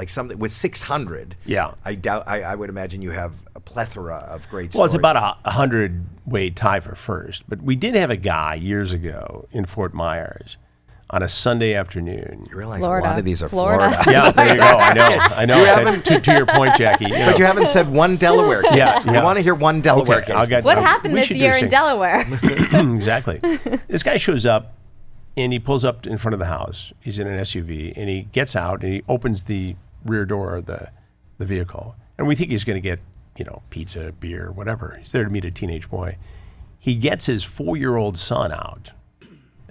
like something with 600. Yeah. I would imagine you have a plethora of great stories. Well, it's about a 100-weight tie for first. But we did have a guy years ago in Fort Myers on a Sunday afternoon. You realize Florida. a lot of these are Florida. Yeah, there you go. I know. To your point, Jackie. But you haven't said one Delaware case. Yeah. I want to hear one Delaware Okay, case. What happened this year in Delaware? Exactly. This guy shows up, and he pulls up in front of the house. He's in an SUV, and he gets out, and he opens the rear door of the vehicle. And we think he's going to get, pizza, beer, whatever. He's there to meet a teenage boy. He gets his 4-year-old son out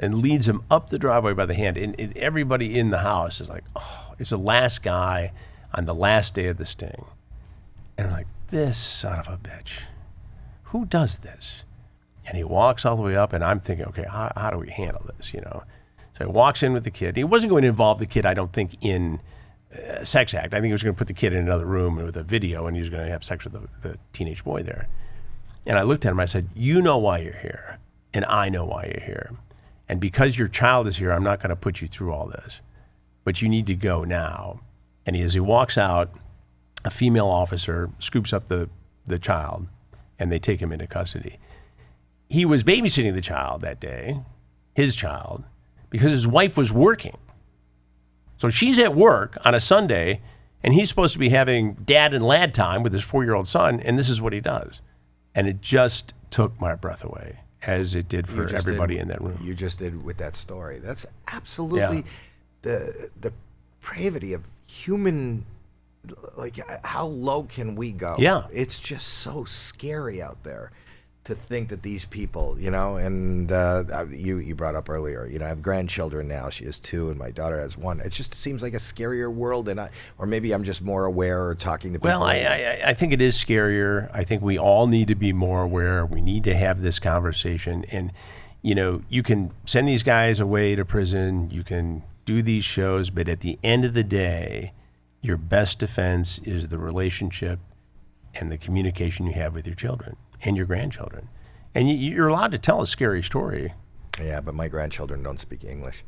and leads him up the driveway by the hand. And everybody in the house is like, oh, it's the last guy on the last day of the sting. And I'm like, this son of a bitch. Who does this? And he walks all the way up, and I'm thinking, okay, how do we handle this, So he walks in with the kid. He wasn't going to involve the kid, I don't think, in a sex act. I think he was going to put the kid in another room with a video, and he was going to have sex with the teenage boy there. And I looked at him, I said, you know why you're here, and I know why you're here. And because your child is here, I'm not going to put you through all this. But you need to go now. And as he walks out, a female officer scoops up the child, and they take him into custody. He was babysitting the child that day, his child, because his wife was working. So she's at work on a Sunday, and he's supposed to be having dad and lad time with his 4-year-old son, and this is what he does. And it just took my breath away, as it did for everybody in that room. You just did with that story. That's absolutely the depravity of human, like how low can we go? Yeah. It's just so scary out there to think that these people, and you brought up earlier, I have grandchildren now. She has 2 and my daughter has 1. It just seems like a scarier world, or maybe I'm just more aware or talking to people. Well, I think it is scarier. I think we all need to be more aware. We need to have this conversation. And, you can send these guys away to prison. You can do these shows. But at the end of the day, your best defense is the relationship and the communication you have with your children and your grandchildren. And you're allowed to tell a scary story. Yeah, but my grandchildren don't speak English.